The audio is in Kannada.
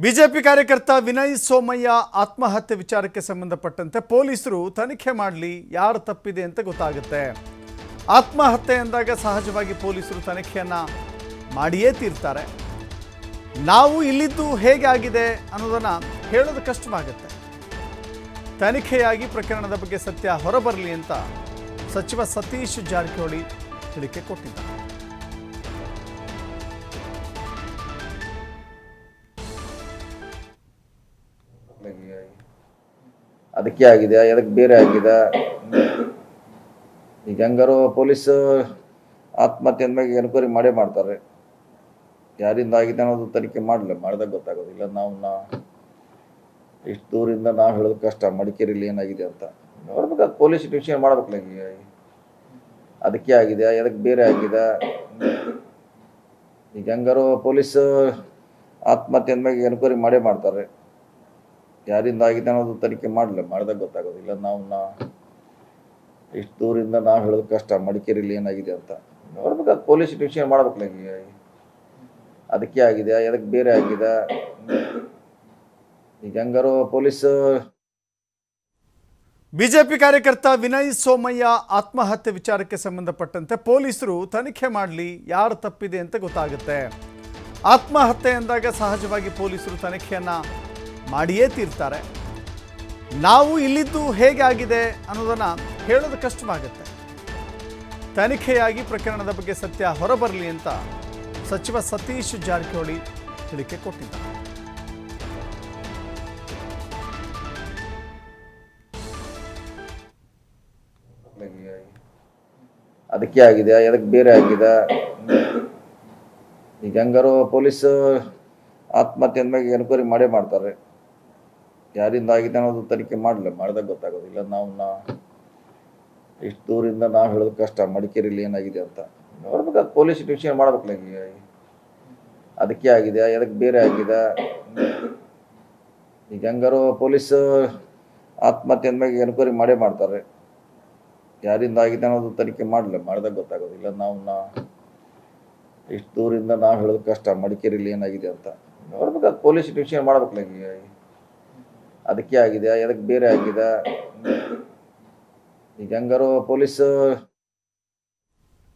ಬಿಜೆಪಿ ಕಾರ್ಯಕರ್ತ ವಿನಯ್ ಸೋಮಯ್ಯ ಆತ್ಮಹತ್ಯೆ ವಿಚಾರಕ್ಕೆ ಸಂಬಂಧಪಟ್ಟಂತೆ ಪೊಲೀಸರು ತನಿಖೆ ಮಾಡಲಿ, ಯಾರು ತಪ್ಪಿದೆ ಅಂತ ಗೊತ್ತಾಗುತ್ತೆ. ಆತ್ಮಹತ್ಯೆ ಎಂದಾಗ ಸಹಜವಾಗಿ ಪೊಲೀಸರು ತನಿಖೆಯನ್ನು ಮಾಡಿಯೇ ತೀರ್ತಾರೆ. ನಾವು ಇಲ್ಲಿದ್ದು ಹೇಗೆ ಆಗಿದೆ ಅನ್ನೋದನ್ನು ಹೇಳೋದು ಕಷ್ಟವಾಗುತ್ತೆ. ತನಿಖೆಯಾಗಿ ಪ್ರಕರಣದ ಬಗ್ಗೆ ಸತ್ಯ ಹೊರಬರಲಿ ಅಂತ ಸಚಿವ ಸತೀಶ್ ಜಾರಕಿಹೊಳಿ ಹೇಳಿಕೆ ಕೊಟ್ಟಿದ್ದಾರೆ. ಅದಕ್ಕೆ ಆಗಿದೆ, ಅದಕ್ಕೆ ಬೇರೆ ಆಗಿದೆ. ಈಗ ಹೆಂಗಾರು ಪೊಲೀಸ್ ಆತ್ಮಹತ್ಯೆ ಅಂದಮೇಲೆ ಎನ್ಕ್ವೈರಿ ಮಾಡೇ ಮಾಡ್ತಾರೆ. ಯಾರಿಂದ ಆಗಿದೆ ಅನ್ನೋದು ತನಿಖೆ ಮಾಡಿದಾಗ ಗೊತ್ತಾಗೋದಿಲ್ಲ. ನಾವು ಇಷ್ಟು ದೂರಿಂದ ನಾವು ಹೇಳೋದು ಕಷ್ಟ. ಮಡಿಕೇರಿಯಲ್ಲಿ ಏನಾಗಿದೆ ಅಂತ ನೋಡ್ಬೇಕು, ಅದು ಪೊಲೀಸ್ ಇನ್ವೆಸ್ಟಿಗೇಷನ್ ಮಾಡ್ಬೇಕಲ್ಲ. ಅದಕ್ಕೆ ಆಗಿದೆ, ಅದಕ್ಕೆ ಬೇರೆ ಆಗಿದೆ. ಈಗ ಹೆಂಗಾರು ಪೊಲೀಸ್ ಆತ್ಮಹತ್ಯೆ ಅಂದಮೇಲೆ ಎನ್ಕ್ವೈರಿ ಮಾಡೇ ಮಾಡ್ತಾರೆ. ಯಾರಿಂದ ಆಗಿದೆ ಅನ್ನೋದು ತನಿಖೆ ಮಾಡಿದಾಗ ಗೊತ್ತಾಗೋದಿಲ್ಲ. ನಾವು ಇಷ್ಟು ದೂರಿಂದ ನಾವು ಹೇಳೋದು ಕಷ್ಟ. ಮಡಿಕೇರಿಯಲ್ಲಿ ಏನಾಗಿದೆ ಅಂತ ನೋಡ್ಬೇಕು, ಅದು ಪೊಲೀಸ್ ಇನ್ವೆಸ್ಟಿಗೇಷನ್ ಮಾಡ್ಬೇಕಲ್ಲ. ಅದಕ್ಕೆ ಆಗಿದೆ, ಅದಕ್ಕೆ ಬೇರೆ ಆಗಿದೆ. ಈಗ ಹೆಂಗಾರು ಪೊಲೀಸ್ ಬಿಜೆಪಿ ಕಾರ್ಯಕರ್ತ ವಿನಯ್ ಸೋಮಯ್ಯ ಆತ್ಮಹತ್ಯೆ ವಿಚಾರಕ್ಕೆ ಸಂಬಂಧಪಟ್ಟಂತೆ ಪೊಲೀಸರು ತನಿಖೆ ಮಾಡಲಿ, ಯಾರು ತಪ್ಪಿದೆ ಅಂತ ಗೊತ್ತಾಗುತ್ತೆ. ಆತ್ಮಹತ್ಯೆ ಎಂದಾಗ ಸಹಜವಾಗಿ ಪೊಲೀಸರು ತನಿಖೆಯನ್ನು ಮಾಡಿಯೇ ತೀರ್ತಾರೆ. ನಾವು ಇಲ್ಲಿದ್ದು ಹೇಗೆ ಆಗಿದೆ ಅನ್ನೋದನ್ನು ಹೇಳೋದು ಕಷ್ಟವಾಗುತ್ತೆ. ತನಿಖೆಯಾಗಿ ಪ್ರಕರಣದ ಬಗ್ಗೆ ಸತ್ಯ ಹೊರಬರಲಿ ಅಂತ ಸಚಿವ ಸತೀಶ್ ಜಾರಕಿಹೊಳಿ ಹೇಳಿಕೆ ಕೊಟ್ಟಿದ್ದಾರೆ. ಅದಕ್ಕೆ ಆಗಿದೆ, ಅದಕ್ಕೆ ಬೇರೆ ಆಗಿದೆ. ಈಗ ಹೆಂಗಾರು ಪೊಲೀಸ್ ಆತ್ಮಹತ್ಯೆ ಅಂದಮೇಲೆ ಎನ್ಕ್ವೈರಿ ಮಾಡೇ ಮಾಡ್ತಾರೆ. ಯಾರಿಂದ ಆಗಿದೆ ಅನ್ನೋದು ತನಿಖೆ ಮಾಡಿದಾಗ ಗೊತ್ತಾಗೋದಿಲ್ಲ. ನಾವು ಇಷ್ಟು ದೂರಿಂದ ನಾವು ಹೇಳೋದು ಕಷ್ಟ. ಮಡಿಕೇರಿಯಲ್ಲಿ ಏನಾಗಿದೆ ಅಂತ ನೋಡ್ಬೇಕು, ಅದು ಪೊಲೀಸ್ ಇನ್ವೆಸ್ಟಿಗೇಷನ್ ಮಾಡ್ಬೇಕಲ್ಲ. ಅದಕ್ಕೆ ಆಗಿದೆ, ಅದಕ್ಕೆ ಬೇರೆ ಆಗಿದೆ. ಈಗ ಹೆಂಗಾರು ಪೊಲೀಸ್ ಆತ್ಮಹತ್ಯೆ ಅಂದಮೇಲೆ ಎನ್ಕ್ವೈರಿ ಮಾಡೇ ಮಾಡ್ತಾರೆ. ಯಾರಿಂದ ಆಗಿದೆ ಅನ್ನೋದು ತನಿಖೆ ಮಾಡಿದಾಗ ಗೊತ್ತಾಗೋದಿಲ್ಲ. ನಾವು ಇಷ್ಟು ದೂರಿಂದ ನಾವು ಹೇಳೋದು ಕಷ್ಟ. ಮಡಿಕೇರಿಯಲ್ಲಿ ಏನಾಗಿದೆ ಅಂತ ನೋಡ್ಬೇಕು, ಅದು ಪೊಲೀಸ್ ಇನ್ವೆಸ್ಟಿಗೇಷನ್ ಮಾಡ್ಬೇಕಲ್ಲ. ಅದಕ್ಕೆ ಆಗಿದೆ, ಅದಕ್ಕೆ ಬೇರೆ ಆಗಿದೆ. ಈಗ ಹೆಂಗಾರು ಪೊಲೀಸ್